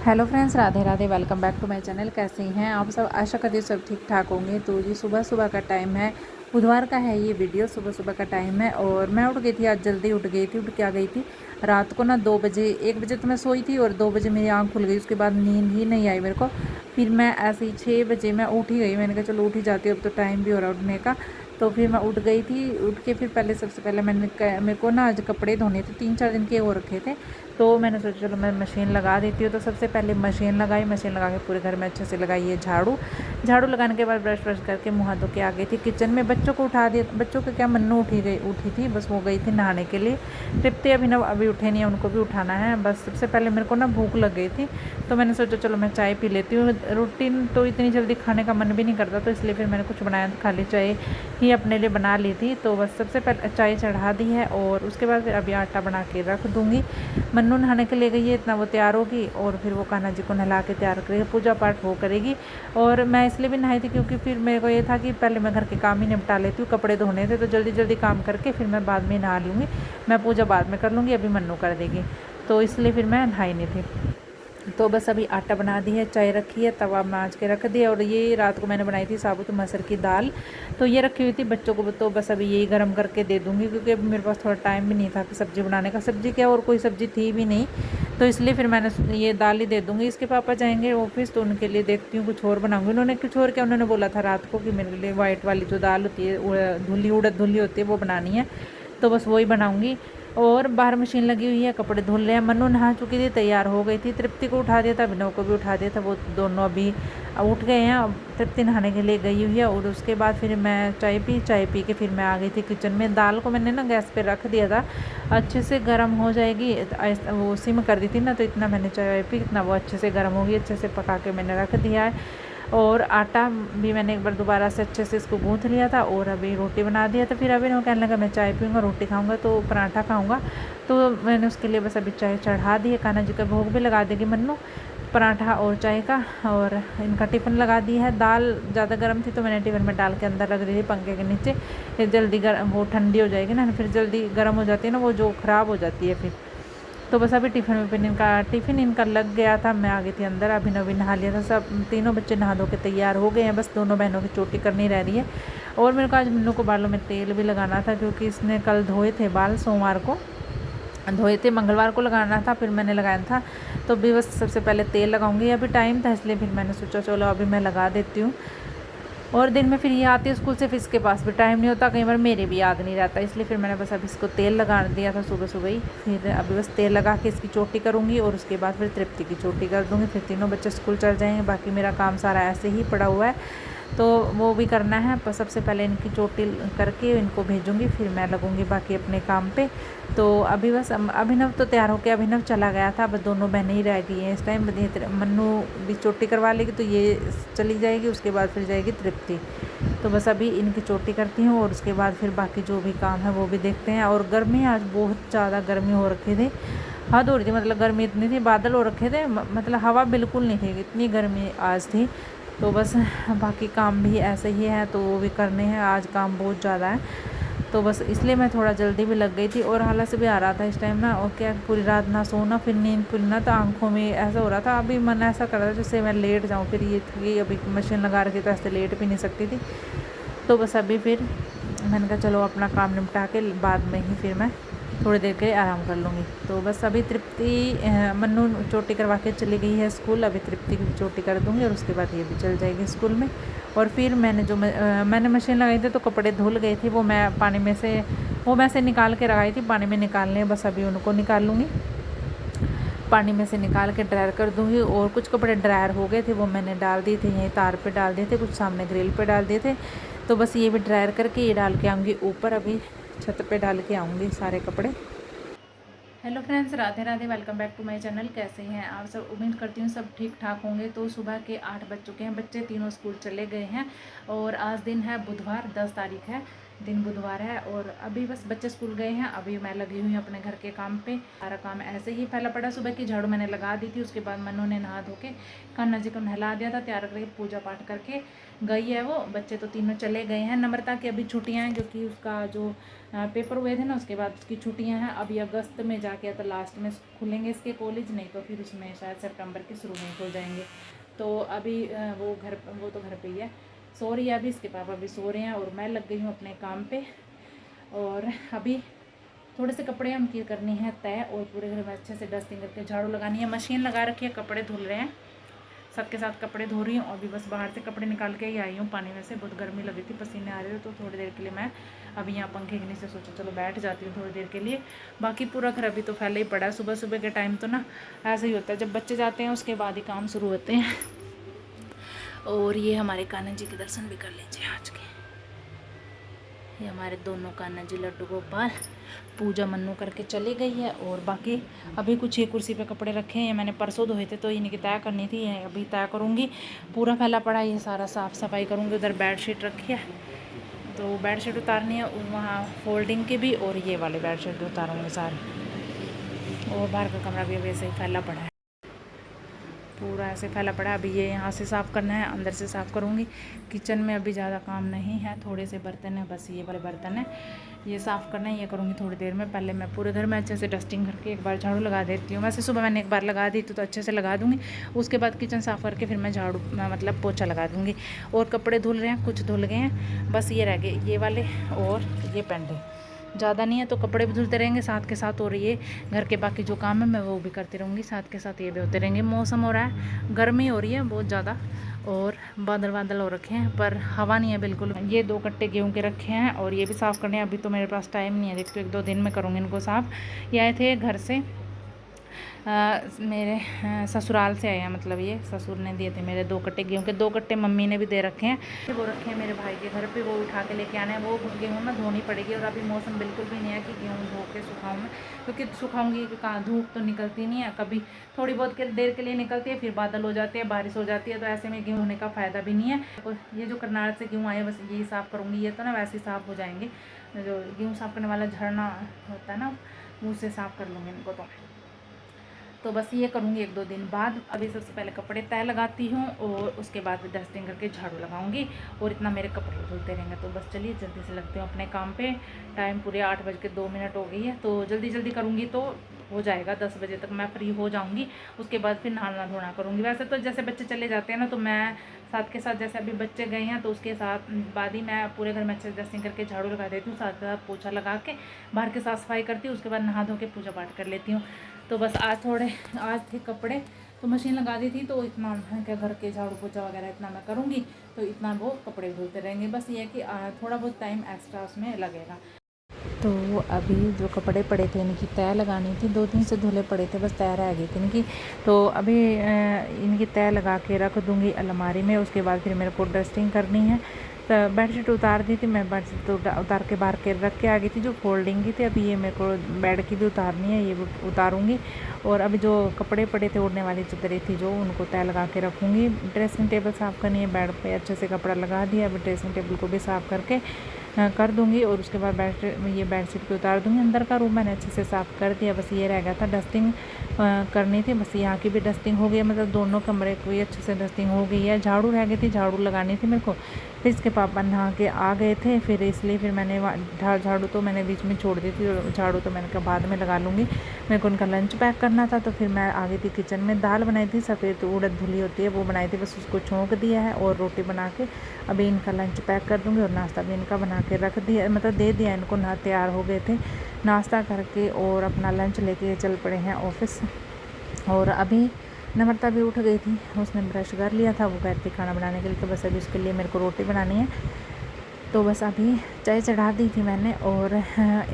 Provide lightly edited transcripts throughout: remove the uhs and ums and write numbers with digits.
Hello friends, Radhe Radhe. Welcome back to my channel. कैसे हैं आप सब? आशा करती हूँ सब ठीक ठाक होंगे। तो जी सुबह सुबह का टाइम है, बुधवार का है ये वीडियो। सुबह सुबह का टाइम है और मैं उठ गई थी, आज जल्दी उठ गई थी। उठ के आ गई थी रात को ना 2 बजे, 1 बजे तो मैं सोई थी और 2 बजे मेरी आँख खुल गई। उसके बाद नींद ही नहीं आई मेरे को। फिर मैं ऐसे ही 6 बजे मैं उठ ही गई। मैंने कहा चलो उठ ही जाती हूँ, अब तो टाइम भी हो रहा उठने का। तो फिर मैं उठ गई थी। उठ के फिर पहले सबसे पहले मेरे को ना आज कपड़े धोने थे, 3-4 दिन के हो रखे थे। तो मैंने सोचा चलो मैं मशीन लगा देती हूँ। तो सबसे पहले मशीन लगाई। मशीन लगा के पूरे घर में अच्छे से लगाई है झाड़ू। झाड़ू लगाने के बाद ब्रश व्रश करके मुँह हाथ धो के आ गई थी किचन में। बच्चों को उठा दिया। बच्चों को क्या, मन्नू उठी थी, बस वो गई थी नहाने के लिए। तृप्ति अभिनव अभी उठे नहीं है, उनको भी उठाना है। बस सबसे पहले मेरे को ना भूख लग गई थी, तो मैंने सोचा चलो मैं चाय पी लेती हूँ। रूटीन तो इतनी जल्दी खाने का मन भी नहीं करता, तो इसलिए फिर मैंने कुछ बनाया था, खाली चाय ही अपने लिए बना ली थी। तो बस सबसे पहले चाय चढ़ा दी है और उसके बाद फिर अभी आटा बना के रख दूँगी। मन्नू नहाने के लिए गई है, इतना वो तैयार होगी और फिर वो कान्हा जी को नहला के तैयार करेगी, पूजा पाठ वो करेगी। और मैं इसलिए भी नहाई थी क्योंकि फिर मेरे को ये था कि पहले मैं घर के काम ही निपटा लेती हूँ। कपड़े धोने थे तो जल्दी जल्दी काम करके फिर मैं बाद में नहा लूँगी। मैं पूजा बाद में कर लूँगी, अभी मन्नू कर देगी, तो इसलिए फिर मैं नहाई नहीं थी। तो बस अभी आटा बना दी है, चाय रखी है, तवा माँज के रख दिया। और ये रात को मैंने बनाई थी साबुत मसर की दाल, तो ये रखी हुई थी बच्चों को। तो बस अभी यही गर्म करके दे दूँगी क्योंकि अभी मेरे पास थोड़ा टाइम भी नहीं था कि सब्ज़ी बनाने का। सब्ज़ी क्या, और कोई सब्ज़ी थी भी नहीं, तो इसलिए फिर मैंने ये दाल ही दे दूँगी। इसके पापा जाएंगे ऑफिस तो उनके लिए देखती हूँ कुछ और बनाऊँगी। उन्होंने कुछ और क्या, उन्होंने बोला था रात को कि मेरे लिए वाइट वाली जो दाल होती है, धुली उड़द धुली होती है, वो बनानी है। तो बस वही बनाऊँगी। और बाहर मशीन लगी हुई है, कपड़े धुल रहे हैं। मन्नू नहा चुकी थी, तैयार हो गई थी। तृप्ति को उठा दिया था, अभिनव को भी उठा दिया था, वो दोनों अभी उठ गए हैं। अब तृप्ति नहाने के लिए गई हुई है। और उसके बाद फिर मैं चाय पी के फिर मैं आ गई थी किचन में। दाल को मैंने ना गैस पे रख दिया था, अच्छे से गर्म हो जाएगी। वो सिम कर दी थी ना, तो इतना मैंने चाय पी, इतना वो अच्छे से गर्म होगी। अच्छे से पका के मैंने रख दिया है। और आटा भी मैंने एक बार दोबारा से अच्छे से इसको गूँथ लिया था और अभी रोटी बना दिया। तो फिर अभी वो कहने लगा मैं चाय पीऊँगा, रोटी खाऊँगा, तो पराठा खाऊँगा। तो मैंने उसके लिए बस अभी चाय चढ़ा दी है। कान्हा जी का भोग भी लगा देगी मन्नू, पराठा और चाय का। और इनका टिफ़िन लगा दी है। दाल ज़्यादा गर्म थी तो मैंने टिफ़िन में डाल के अंदर रख दी थी पंखे के नीचे। फिर जल्दी गर्म, वो ठंडी हो जाएगी ना, फिर जल्दी गर्म हो जाती है ना, वो जो ख़राब हो जाती है फिर। तो बस अभी टिफ़िन इनका लग गया था। मैं आ गई थी अंदर, अभिनव भी नहा लिया था। सब तीनों बच्चे नहा धो के तैयार हो गए हैं, बस दोनों बहनों की चोटी करनी रह रही है। और मेरे को आज मन्नू को बालों में तेल भी लगाना था क्योंकि इसने कल धोए थे बाल, सोमवार को धोए थे, मंगलवार को लगाना था, फिर मैंने लगाया था। तो भी बस सबसे पहले तेल लगाऊंगी। अभी टाइम था इसलिए फिर मैंने सोचा चलो अभी मैं लगा देती हूँ। और दिन में फिर ये आती है स्कूल से, फिर इसके पास भी टाइम नहीं होता, कई बार मेरे भी याद नहीं रहता, इसलिए फिर मैंने बस अभी इसको तेल लगा दिया था सुबह सुबह ही। फिर अभी बस तेल लगा के इसकी चोटी करूँगी और उसके बाद फिर तृप्ति की चोटी कर दूँगी। फिर तीनों बच्चे स्कूल चल जाएंगे। बाकी मेरा काम सारा ऐसे ही पड़ा हुआ है, तो वो भी करना है। पर सबसे पहले इनकी चोटी करके इनको भेजूँगी, फिर मैं लगूँगी बाकी अपने काम पे। तो अभी बस अभिनव तो तैयार होकर अभिनव चला गया था, बस दोनों बहनें ही रह गई हैं इस टाइम। मन्नू भी चोटी करवा लेगी तो ये चली जाएगी, उसके बाद फिर जाएगी तृप्ति। तो बस अभी इनकी चोटी करती हूँ और उसके बाद फिर बाकी जो भी काम है वो भी देखते हैं। और गर्मी आज बहुत ज़्यादा गर्मी हो रखी थी, हद हो रही थी, मतलब गर्मी इतनी थी, बादल हो रखे थे, मतलब हवा बिल्कुल नहीं थी, इतनी गर्मी आज थी। तो बस बाकी काम भी ऐसे ही है, तो वो भी करने हैं। आज काम बहुत ज़्यादा है, तो बस इसलिए मैं थोड़ा जल्दी भी लग गई थी। और हालत से भी आ रहा था इस टाइम ना, और क्या पूरी रात ना सोना, फिर नींद खुलना, तो आंखों में ऐसा हो रहा था। अभी मन ऐसा कर रहा था जैसे मैं लेट जाऊँ, फिर ये थी अभी मशीन लगा रखी तो ऐसे लेट भी नहीं सकती थी। तो बस अभी फिर मैंने कहा चलो अपना काम निपटा के बाद में ही फिर मैं थोड़ी देर के लिए आराम कर लूँगी। तो बस अभी तृप्ति मन्नू चोटी करवा के चली गई है स्कूल, अभी तृप्ति की चोटी कर दूँगी और उसके बाद ये भी चल जाएगी स्कूल में। और फिर मैंने मशीन लगाई थी तो कपड़े धुल गए थे, वो मैं से निकाल के लगाई थी, पानी में निकालने, बस अभी उनको निकाल लूँगी, पानी में से निकाल के ड्रायर कर दूँगी। और कुछ कपड़े ड्रायर हो गए थे वो मैंने डाल दिए थे, यहीं तार पे डाल दिए थे, कुछ सामने ग्रिल पे डाल दिए थे। तो बस ये भी ड्रायर करके ये डाल के आऊँगी ऊपर, अभी छत पे डाल के आऊँगी सारे कपड़े। Hello friends, Radhe Radhe. Welcome back to my channel. कैसे हैं आप सब? उम्मीद करती हूँ सब ठीक ठाक होंगे। तो सुबह के 8 बज चुके हैं, बच्चे तीनों स्कूल चले गए हैं और आज दिन है बुधवार, 10 तारीख है। दिन बुधवार है और अभी बस बच्चे स्कूल गए हैं। अभी मैं लगी हुई हूँ अपने घर के काम पे। सारा काम ऐसे ही फैला पड़ा। सुबह की झाड़ू मैंने लगा दी थी, उसके बाद मनु ने नहा धो के कान्हा जी को नहला दिया था, तैयार करके पूजा पाठ करके गई है वो। बच्चे तो तीनों चले गए हैं। नम्रता की अभी छुट्टियाँ हैं क्योंकि उसका जो पेपर हुए थे ना, उसके बाद उसकी छुट्टियाँ हैं। अभी अगस्त में जाके तो लास्ट में खुलेंगे इसके कॉलेज, नहीं तो फिर उसमें शायद सितंबर के शुरू में खुल जाएंगे। तो अभी वो तो घर पे ही है, सो रही है अभी। इसके पापा भी सो रहे हैं और मैं लग गई हूँ अपने काम पे। और अभी थोड़े से कपड़े उनकी करनी है तय और पूरे घर में अच्छे से डस्टिंग करके झाड़ू लगानी है। मशीन लगा रखी है, कपड़े धुल रहे हैं, साथ के साथ कपड़े धो रही हूँ। अभी बस बाहर से कपड़े निकाल के ही आई हूँ पानी में से, बहुत गर्मी लगी थी, पसीने आ रहे थे। तो थोड़ी देर के लिए मैं अभी यहाँ पंखे के नीचे सोचा चलो बैठ जाती हूँ थोड़ी देर के लिए। बाकी पूरा घर अभी तो फैले ही पड़ा है। सुबह सुबह के टाइम तो ना ऐसे ही होता है, जब बच्चे जाते हैं उसके बाद ही काम शुरू होते हैं। और ये हमारे कान्हा जी के दर्शन भी कर लीजिए आज के। ये हमारे दोनों कान्हा जी लड्डू गोपाल। पूजा मन्नू करके चली गई है। और बाकी अभी कुछ ये कुर्सी पे कपड़े रखे हैं, मैंने परसों धोए थे तो इनकी तय करनी थी, ये अभी तय करूँगी। पूरा फैला पड़ा ये सारा साफ़ सफाई करूँगी। उधर बेडशीट रखी है तो बेडशीट उतारनी है, वहाँ फोल्डिंग की भी, और ये वाले बेडशीट भी उतारूँगी सारे। और बाहर का कमरा भी अभी ऐसे ही फैला पड़ा है, पूरा ऐसे फैला पड़ा है। अभी ये यहाँ से साफ़ करना है, अंदर से साफ़ करूँगी। किचन में अभी ज़्यादा काम नहीं है, थोड़े से बर्तन है, बस ये वाले बर्तन है, ये साफ़ करना है, ये करूँगी थोड़ी देर में। पहले मैं पूरे घर में अच्छे से डस्टिंग करके एक बार झाड़ू लगा देती हूँ। वैसे सुबह मैंने एक बार लगा दी तो अच्छे से लगा दूँगी, उसके बाद किचन साफ़ करके फिर मैं झाड़ू मतलब पोछा लगा दूँगी। और कपड़े धुल रहे हैं, कुछ धुल गए हैं, बस ये रह गए ये वाले और ये पेंडे, ज़्यादा नहीं है। तो कपड़े भी धुलते रहेंगे साथ के साथ, और ये घर के बाकी जो काम है मैं वो भी करती रहूँगी साथ के साथ, ये भी होते रहेंगे। मौसम हो रहा है, गर्मी हो रही है बहुत ज़्यादा और बादल बादल हो रखे हैं, पर हवा नहीं है बिल्कुल। ये 2 कट्टे गेहूं के रखे हैं और ये भी साफ़ करने हैं। अभी तो मेरे पास टाइम नहीं है, देखते 1-2 दिन में करूँगी इनको साफ़। ये आए थे घर से, मेरे ससुराल से आए हैं, मतलब ये ससुर ने दिए थे मेरे 2 कट्टे गेहूँ के। 2 कट्टे मम्मी ने भी दे रखे हैं, वो रखे हैं मेरे भाई के घर पे, वो उठा के लेके आने हैं। वो गेहूँ ना धोनी पड़ेगी और अभी मौसम बिल्कुल भी नहीं है कि गेहूँ धो के सुखाऊँ मैं, क्योंकि सुखाऊँगी कहाँ, धूप तो निकलती नहीं है, कभी थोड़ी बहुत देर के लिए निकलती है, फिर बादल हो जाते हैं, बारिश हो जाती है, तो ऐसे में गेहूँ होने का फ़ायदा भी नहीं है। और ये जो करनाल से गेहूँ आए बस यही साफ़ करूँगी, ये तो ना वैसे ही साफ़ हो जाएंगे। जो गेहूँ साफ़ करने वाला झरना होता है ना, उससे साफ़ कर लूँगी इनको। तो बस ये करूँगी 1-2 दिन बाद। अभी सबसे पहले कपड़े तय लगाती हूँ और उसके बाद डस्टिंग करके झाड़ू लगाऊंगी और इतना मेरे कपड़े धुलते रहेंगे। तो बस चलिए जल्दी से लगते हूँ अपने काम पे। टाइम पूरे 8:02 हो गई है, तो जल्दी जल्दी करूँगी तो हो जाएगा। 10 बजे तक मैं फ्री हो जाऊँगी, उसके बाद फिर नहाना धोना करूँगी। वैसे तो जैसे बच्चे चले जाते हैं ना, तो मैं साथ के साथ, जैसे अभी बच्चे गए हैं तो उसके साथ बाद ही मैं पूरे घर में अच्छे से डस्टिंग करके झाड़ू लगा देती हूँ, साथ साथ पोछा लगा के बाहर की साफ़ सफाई करती हूँ, उसके बाद नहा धो के पूजा पाठ कर लेती हूँ। तो बस आज थे कपड़े तो मशीन लगा दी थी, तो इतना क्या घर के झाड़ू पोछा वगैरह इतना मैं करूँगी, तो इतना वो कपड़े धुलते रहेंगे। बस ये है कि थोड़ा बहुत टाइम एक्स्ट्रा उसमें लगेगा। तो अभी जो कपड़े पड़े थे इनकी तय लगानी थी, 2 दिन से धुले पड़े थे, बस तय रह गई थी इनकी। तो अभी इनकी तय लगा के रख दूँगी अलमारी में। उसके बाद फिर मेरे को डस्टिंग करनी है। तो बेडशीट उतार दी थी मैं, बेडशीट उतार के बाहर के रख के आ गई थी जो फोल्डिंग की थी। अभी ये मेरे को बेड की भी उतारनी है, ये भी उतारूँगी। और अभी जो कपड़े पड़े थे ओढ़ने वाली चादरें थी जो, उनको तय लगा के रखूँगी। ड्रेसिंग टेबल साफ़ करनी है, बेड पे अच्छे से कपड़ा लगा दिया। अभी ड्रेसिंग टेबल को भी साफ़ करके कर दूँगी और उसके बाद बेडशीट पे उतार दूँगी। अंदर का रूम मैंने अच्छे से साफ़ कर दिया, बस ये रह गया था डस्टिंग करनी थी। बस यहाँ की भी डस्टिंग हो गई, मतलब दोनों कमरे को ही अच्छे से डस्टिंग हो गई है। झाड़ू रह गई थी, झाड़ू लगानी थी मेरे को। फिर इसके पापा नहा के आ गए थे, फिर इसलिए फिर मैंने झाड़ू तो मैंने बीच में छोड़ दी थी, और झाड़ू तो मैंने कहा बाद में लगा लूँगी। मेरे को उनका लंच पैक करना था, तो फिर मैं आ गई थी किचन में। दाल बनाई थी, सफ़ेद उड़द धुली होती है वो बनाई थी, बस उसको छोंक दिया है और रोटी बना के अभी इनका लंच पैक कर दूँगी। और नाश्ता भी इनका बना के रख दिया, मतलब दे दिया इनको, ना तैयार हो गए थे नाश्ता करके और अपना लंच लेके चल पड़े हैं ऑफिस। और अभी नम्रता भी उठ गई थी, उसने ब्रश कर लिया था, वो गई थी खाना बनाने के लिए। तो बस अभी उसके लिए मेरे को रोटी बनानी है। तो बस अभी चाय चढ़ा दी थी मैंने और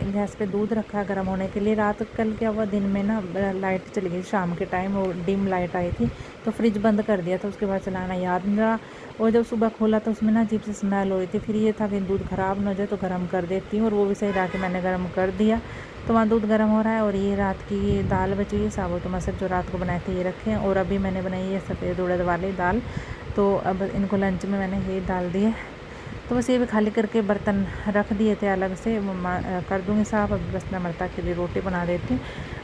गैस पे दूध रखा गर्म होने के लिए। रात कल क्या हुआ, दिन में ना लाइट चली गई शाम के टाइम, और डिम लाइट आई थी, तो फ्रिज बंद कर दिया था। उसके बाद चलाना याद नहीं रहा, और जब सुबह खोला तो उसमें ना अजीब सी स्मेल हो रही थी। फिर ये था कि दूध ख़राब ना हो जाए तो गर्म कर देती हूँ, और वो भी सही रहा कि मैंने गर्म कर दिया। तो वहाँ दूध गर्म हो रहा है। और ये रात की दाल बची है साबुत मसर, जो रात को बनाए थे ये रखे हैं। और अभी मैंने बनाई है सफ़ेद उड़द वाली दाल, तो अब इनको लंच में मैंने ये डाल दी है। तो तो बस ये भी खाली करके बर्तन रख दिए थे अलग से, वो कर दूँगी साफ़। अभी बस नम्रता के लिए रोटी बना देती हूँ,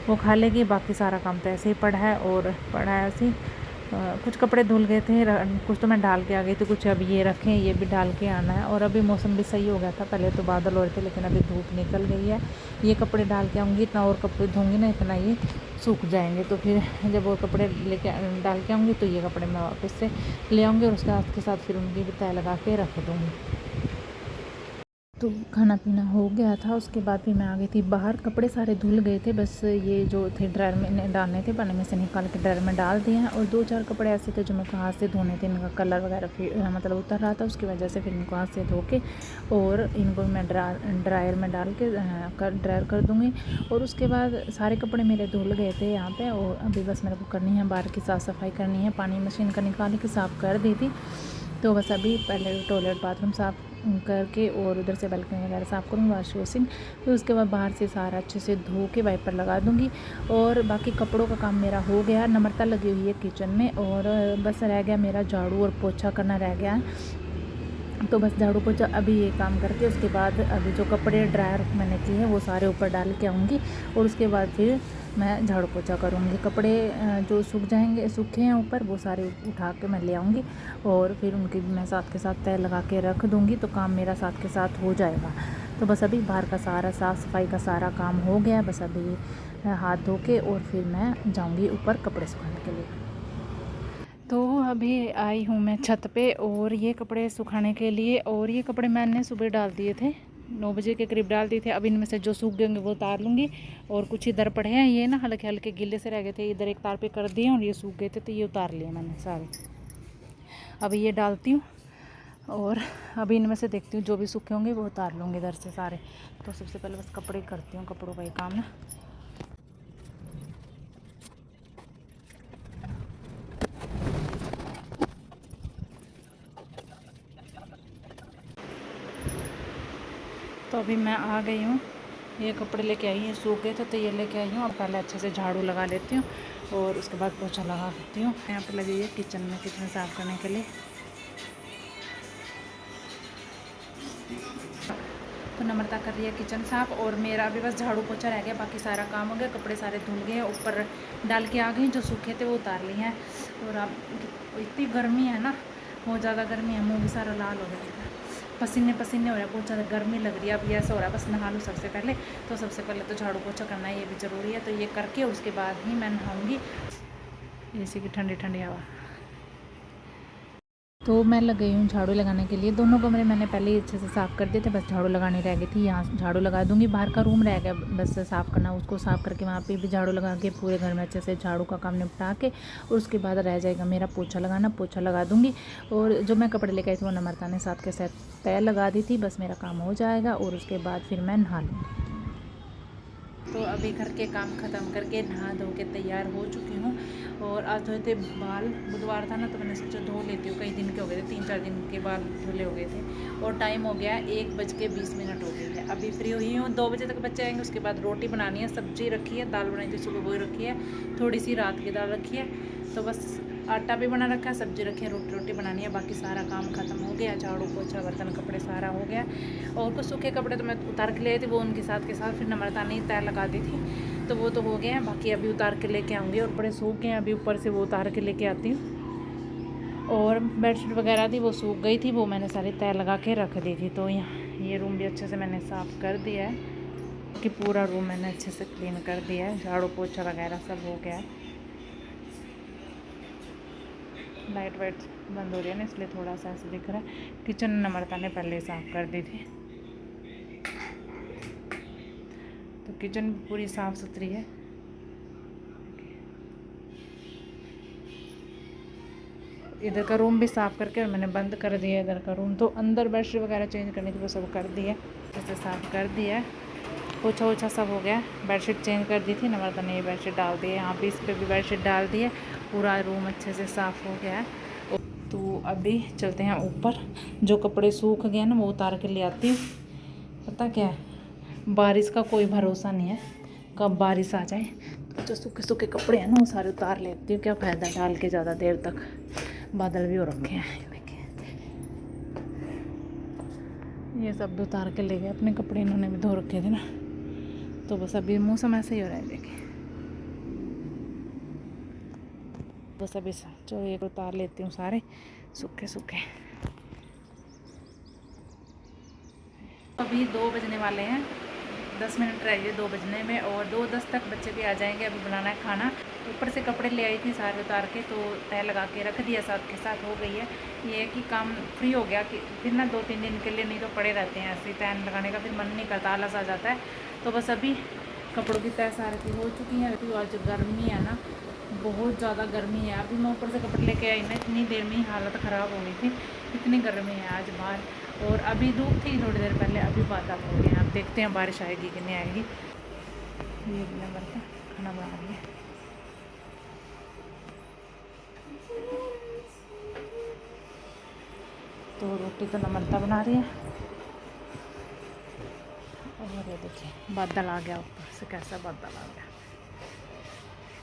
वो खा लेगी। बाकी सारा काम तो ऐसे ही पड़ा है और पड़ा है ऐसे ही। कुछ कपड़े धुल गए थे, कुछ तो मैं डाल के आ गई थी, कुछ अब ये रखें, ये भी डाल के आना है। और अभी मौसम भी सही हो गया था, पहले तो बादल हो रहे थे लेकिन अभी धूप निकल गई है। ये कपड़े डाल के आऊँगी, इतना और कपड़े धोंगी ना इतना ये सूख जाएंगे, तो फिर जब वो कपड़े लेके डाल के आऊँगी तो ये कपड़े मैं वापस से ले आऊँगी और उसके साथ फिर उनकी भी तय लगा के रख दूँगी। तो खाना पीना हो गया था, उसके बाद फिर मैं आ गई थी बाहर। कपड़े सारे धुल गए थे, बस ये जो थे ड्रायर में डालने थे, पानी में से निकाल के ड्रायर में डाल दिए हैं। और 2-4 कपड़े ऐसे थे जो मेरे को हाथ से धोने थे, इनका कलर वगैरह फिर मतलब उतर रहा था, उसकी वजह से फिर इनको हाथ से धो के और इनको मैं ड्रायर में डाल के ड्रायर कर दूँगी। और उसके बाद सारे कपड़े मेरे धुल गए थे यहाँ पर, और अभी बस मेरे को करनी है बाहर की साफ़ सफाई करनी है। पानी मशीन का निकाल के साफ़ कर दी थी, तो बस अभी पहले टॉयलेट बाथरूम साफ़ करके और उधर से बालकनी वगैरह साफ़ करूँगी, वॉश बेसिन। फिर उसके बाद बाहर से सारा अच्छे से धो के वाइपर लगा दूँगी। और बाकी कपड़ों का काम मेरा हो गया। नम्रता लगी हुई है किचन में, और बस रह गया मेरा झाड़ू और पोछा करना रह गया है। तो बस झाड़ू पोछा अभी ये काम करके उसके बाद अभी जो कपड़े ड्रायर मैंने किए हैं वो सारे ऊपर डाल के आऊँगी, और उसके बाद फिर मैं झाड़ू पोछा करूँगी। कपड़े जो सूखे हैं ऊपर, वो सारे उठा के मैं ले आऊँगी और फिर उनकी भी मैं साथ के साथ तय लगा के रख दूँगी, तो काम मेरा साथ के साथ हो जाएगा। तो बस अभी बाहर का सारा साफ़ सफाई का सारा काम हो गया, बस अभी हाथ धो के और फिर मैं जाऊँगी ऊपर कपड़े सुखाने के लिए। तो अभी आई हूँ मैं छत पे, और ये कपड़े सुखाने के लिए। और ये कपड़े मैंने सुबह डाल दिए थे, 9 बजे के करीब डाल दिए थे। अब इनमें से जो सूख गए वो उतार लूँगी, और कुछ इधर पड़े हैं ये ना हल्के हल्के गिले से रह गए थे, इधर एक तार पे कर दिए और ये सूख गए थे, तो ये उतार लिए मैंने सारे। अभी ये डालती हूँ, और अभी इनमें से देखती हूँ जो भी सूखे होंगे वो उतार लूँगी इधर से सारे। तो सबसे पहले बस कपड़े करती हूँ, कपड़ों का ये काम ना। तो अभी मैं आ गई हूँ, ये कपड़े लेके आई हूँ, सूख गए थे तो ये लेके आई हूँ। अब पहले अच्छे से झाड़ू लगा लेती हूँ और उसके बाद पोछा लगा देती हूँ। यहाँ पे लगी है किचन साफ़ करने के लिए। तो नम्रता कर रही है किचन साफ़, और मेरा भी बस झाड़ू पोछा रह गया, बाकी सारा काम हो गया। कपड़े सारे धुल गए, ऊपर डाल के आ गई, जो सूखे थे वो उतार लिए हैं। और अब इतनी गर्मी है ना, बहुत ज़्यादा गर्मी है, मुँह भी सारा लाल हो गया है, पसीने पसीने हो रहा है, बहुत ज़्यादा गर्मी लग रही है। अब ये ऐसा हो रहा है बस नहा लूँ सबसे पहले। तो सबसे पहले तो झाड़ू पोछा करना है, ये भी ज़रूरी है, तो ये करके उसके बाद ही मैं नहाऊँगी। जैसे कि ठंडी ठंडी हवा। तो मैं लग गई हूँ झाड़ू लगाने के लिए। दोनों कमरे मैंने पहले ही अच्छे से साफ़ कर दिए थे, बस झाड़ू लगानी रह गई थी। यहाँ झाड़ू लगा दूँगी, बाहर का रूम रह गया बस साफ़ करना, उसको साफ़ करके वहाँ पे भी झाड़ू लगा के पूरे घर में अच्छे से झाड़ू का काम निपटा के, और उसके बाद रह जाएगा मेरा पोछा लगाना। पोछा लगा दूँगी, और जो मैं कपड़े लेकर आई थी वो नम्रता ने साथ के साथ तय लगा दी थी, बस मेरा काम हो जाएगा और उसके बाद फिर मैं नहा लूँगी। तो अभी घर के काम ख़त्म करके नहा धो के तैयार हो चुकी हूँ। और आज धोए थे बाल, बुधवार था ना, तो मैंने सोचा धो लेती हूँ, कई दिन के हो गए थे, 3-4 दिन के बाल धुले हो गए थे। और टाइम हो गया 1:20 हो गई है। अभी फ्री हुई हूँ, 2 बजे तक बच्चे आएंगे, उसके बाद रोटी बनानी है, सब्जी रखी है, दाल बनाई थी सुबह वही रखी है, थोड़ी सी रात की दाल रखी है। तो बस आटा भी बना रखा है, सब्जी रखी है, रोटी बनानी है, बाकी सारा काम ख़त्म हो गया। झाड़ू पोछा बर्तन कपड़े सारा हो गया। और कुछ सूखे कपड़े तो मैं उतार के ले आई थी, वो उनके साथ के साथ फिर नम्रता ने तय लगा दी थी, तो वो तो हो गए हैं। बाकी अभी उतार के लेके आऊँगी, और बड़े सूख गए हैं, अभी ऊपर से वो उतार के लेके आती हूँ। और बेडशीट वगैरह थी वो सूख गई थी, वो मैंने सारी तय लगा के रख दी थी। तो यहाँ ये रूम भी अच्छे से मैंने साफ़ कर दिया है, कि पूरा रूम मैंने अच्छे से क्लीन कर दिया है, झाड़ू पोछा वगैरह सब हो गया है। लाइट वाइट बंद हो रही है ना, इसलिए थोड़ा सा ऐसा दिख रहा है। किचन नम्रता ने पहले साफ़ कर दी थी, तो किचन पूरी साफ़ सुथरी है। इधर का रूम भी साफ़ करके और मैंने बंद कर दिया इधर का रूम। तो अंदर बेडशीट वगैरह चेंज करनी थी, वो सब कर दिया, जैसे साफ़ कर दिया है। पोछा ओछा सब हो गया। बेडशीट चेंज कर दी थी, नम्रता ने ये बेडशीट डाल दी है, यहाँ पे इस पर भी बेडशीट डाल दी है। पूरा रूम अच्छे से साफ़ हो गया है। तो अभी चलते हैं ऊपर, जो कपड़े सूख गए ना वो उतार के ले आती हूँ। पता क्या है, बारिश का कोई भरोसा नहीं है, कब बारिश आ जाए। तो जो सूखे सूखे कपड़े हैं ना वो सारे उतार लेती हूँ, क्या फ़ायदा डाल के ज़्यादा देर तक। बादल भी हो रखे हैं, देखिए। ये सब उतार के ले गए, अपने कपड़े इन्होंने भी धो रखे थे ना, तो बस अभी मौसम ऐसे ही हो रहा है देखें। बस अभी जो ये उतार लेती हूँ सारे सूखे सूखे। अभी 2 बजने वाले हैं, 10 मिनट रह गए 2 बजने में, और 2:10 तक बच्चे भी आ जाएंगे। अभी बनाना है खाना। ऊपर से कपड़े ले आई थी सारे उतार के, तो तय लगा के रख दिया, साथ के साथ हो गई है। ये है कि काम फ्री हो गया कि फिर ना 2-3 दिन के लिए नहीं तो पड़े रहते हैं ऐसे, तय लगाने का फिर मन नहीं करता, आलस आ जाता है। तो बस अभी कपड़ों की तय सारी की हो चुकी है। अभी आज गर्मी है ना, बहुत ज़्यादा गर्मी है। अभी मैं ऊपर से कपड़े लेके आई ना, इतनी देर में ही हालत ख़राब हो गई थी, इतनी गर्मी है आज बाहर। और अभी धूप थी थोड़ी देर पहले, अभी बादल हो गए हैं। अब देखते हैं बारिश आएगी कि नहीं आएगी। ये बर्तन खाना बना रही है, तो रोटी तो नम्रता बना रही है। और ये देखिए बादल आ गया, ऊपर से कैसा बादल आ गया,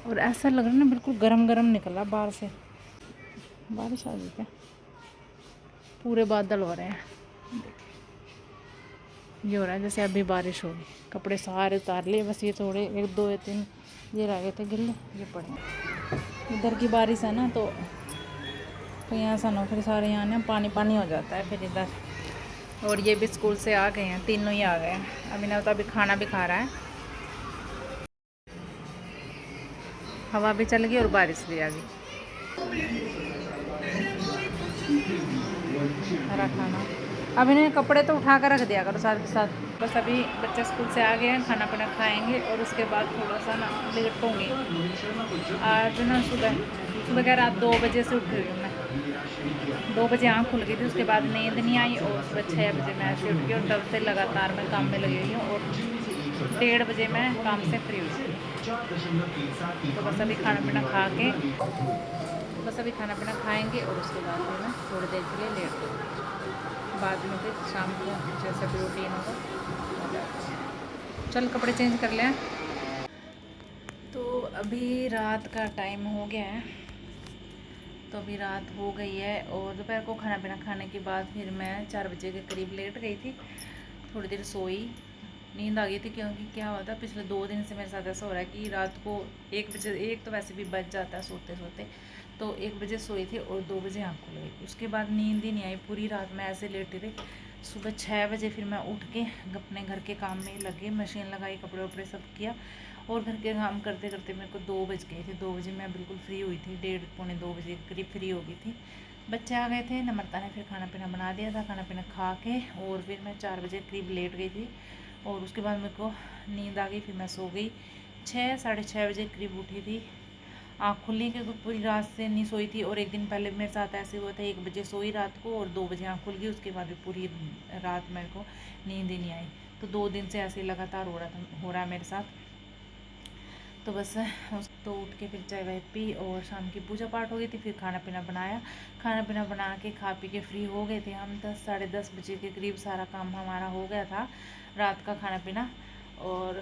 और ऐसा लग रहा है ना बिल्कुल गरम गरम निकला बाहर से। बारिश आ गई क्या? पूरे बादल हो रहे हैं, ये हो रहा है जैसे अभी बारिश होगी। कपड़े सारे उतार लिए, बस ये थोड़े 1 2 या 3 ये रह गए थे गिल्ले, ये पड़े। इधर की बारिश है ना, तो कहीं ऐसा ना फिर सारे यहाँ ना पानी पानी हो जाता है फिर इधर। और ये भी स्कूल से आ गए हैं, तीनों ही आ गए हैं। अभिनव तो अभी खाना भी खा रहा है। हवा भी चल गई और बारिश भी आ गई। हरा खाना। अब इन्हें कपड़े तो उठा कर रख दिया करो साथ के साथ। बस अभी बच्चे स्कूल से आ गए हैं, खाना पीना खाएंगे और उसके बाद थोड़ा सा ना लेटूँगी। आज ना सुबह क्या रात 2 बजे से उठी हुई हूँ मैं। 2 बजे आँख खुल गई थी, उसके बाद नींद नहीं आई, और सुबह 6 बजे मैं ऐसे उठ गई, और तब से लगातार मैं काम में लगी हुई हूँ। और 1:30 बजे मैं काम से फ्री हुई थी। तो बस अभी खाना पीना खा के खाएंगे, और उसके बाद फिर मैं थोड़ी देर के लिए लेट जाऊँगी। बाद में फिर शाम को जैसा भी रूटीन होगा। चल कपड़े चेंज कर लें। तो अभी रात का टाइम हो गया है, तो अभी रात हो गई है, और दोपहर को खाना पीना खाने के बाद फिर मैं 4 बजे के करीब लेट गई थी। थोड़ी देर सोई, नींद आ गई थी, क्योंकि क्या हुआ था पिछले 2 दिन से मेरे साथ ऐसा हो रहा है कि रात को 1 बजे, एक तो वैसे भी बज जाता है सोते सोते, तो 1 बजे सोई थी और 2 बजे आँख खुल गई। उसके बाद नींद ही नहीं आई, पूरी रात मैं ऐसे लेटी रही। सुबह 6 बजे फिर मैं उठ के अपने घर के काम में लगे, मशीन लगाई, कपड़े वपड़े सब किया, और घर के काम करते करते मेरे को 2 बज गए थे। 2 बजे मैं बिल्कुल फ्री हुई थी, 1:30 पौने 2 बजे करीब फ्री हो गई थी। बच्चे आ गए थे, नम्रता ने फिर खाना पीना बना दिया था। खाना पीना खा के और फिर मैं 4 बजे करीब लेट गई थी, और उसके बाद मेरे को नींद आ गई, फिर मैं सो गई। 6 साढ़े 6 बजे करीब उठी थी, आँख खुली, क्योंकि पूरी रात से नहीं सोई थी। और एक दिन पहले मेरे साथ ऐसे हुआ था, 1 बजे सोई रात को और 2 बजे आँख खुल गई। उसके बाद भी पूरी रात मेरे को नींद ही नहीं आई। तो 2 दिन से ऐसे लगातार हो रहा है मेरे साथ। तो बस तो उठ के फिर चाय वाय पी, और शाम की पूजा पाठ हो गई थी। फिर खाना पीना बनाया, खाना पीना बना के खा पी के फ्री हो गए थे हम। 10 साढ़े 10 बजे के करीब सारा काम हमारा हो गया था, रात का खाना पीना। और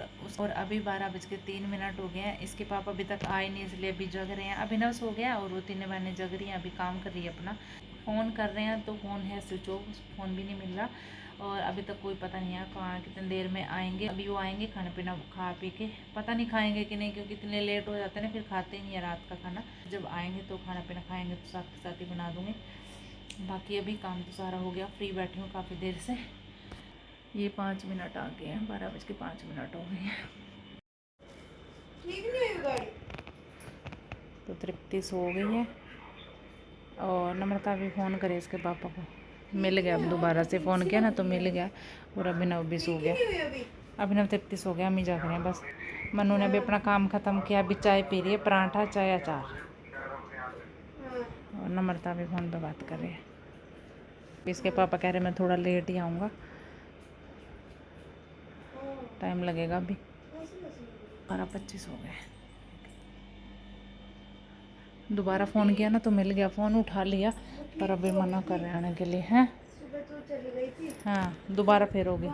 अभी 12:03 हो गए हैं। इसके पापा अभी तक आए नहीं, इसलिए अभी जग रहे हैं। अभिनव सो गया और वो तीनों बहनें जग रही हैं, अभी काम कर रही है अपना। फ़ोन कर रहे हैं तो फ़ोन है स्विच ऑफ, फ़ोन भी नहीं मिल रहा, और अभी तक कोई पता नहीं है कहाँ कितनी देर में आएंगे। अभी वो आएंगे, खाना पीना खा पी के, पता नहीं खाएंगे कि नहीं, क्योंकि इतने लेट हो जाते हैं ना, फिर खाते ही नहीं है रात का खाना। जब आएंगे तो खाना पीना खाएंगे, तो साथ के साथ ही बना दूँगी। बाकी अभी काम तो सारा हो गया, फ्री बैठी हूँ काफ़ी देर से। ये 5 मिनट आ गए हैं, 12:05 हो गए हैं। तो तृप्ति सो गई है, और नम्रता भी फ़ोन करे इसके पापा को, मिल गया। अब दोबारा से फ़ोन किया ना तो मिल गया, और अभिनव भी सो गया। अभिनव तृप्ति सो गया, हम ही जाग रहे हैं बस। मनु ने भी अपना काम ख़त्म किया, अभी चाय पी रही है, पराठा चाय अचार। और नम्रता भी फ़ोन पे बात कर रही है। इसके पापा कह रहे मैं थोड़ा लेट ही आऊँगा, टाइम लगेगा अभी। 12:25 हो गए। दोबारा फ़ोन किया ना तो मिल गया, फ़ोन उठा लिया, पर अभी मना कर रहे आने के लिए हैं। हाँ दोबारा फिर होगी।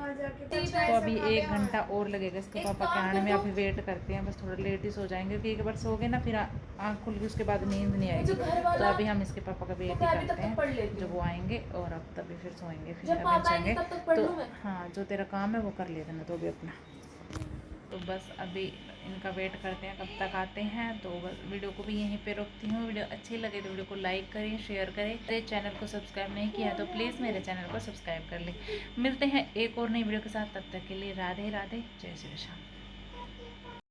तो अभी 1 घंटा और लगेगा इसके पापा के आने में। अभी वेट करते हैं, बस थोड़ा लेट ही सो जाएंगे क्योंकि एक बार सो गए ना फिर आँख खुल गई उसके बाद नींद नहीं आएगी। तो अभी हम इसके पापा का वेट ही करते हैं जब वो आएंगे और अब तभी फिर सोएंगे, फिर अभी सोएंगे। तो हाँ जो तेरा काम है वो कर लेते ना तो भी अपना। तो बस अभी इनका वेट करते हैं कब तक आते हैं। तो बस वीडियो को भी यहीं पे रोकती हूँ। वीडियो अच्छी लगे तो वीडियो को लाइक करें, शेयर करें। मेरे चैनल को सब्सक्राइब नहीं किया तो प्लीज़ मेरे चैनल को सब्सक्राइब कर लें। मिलते हैं एक और नई वीडियो के साथ, तब तक के लिए राधे राधे, जय श्री कृष्ण।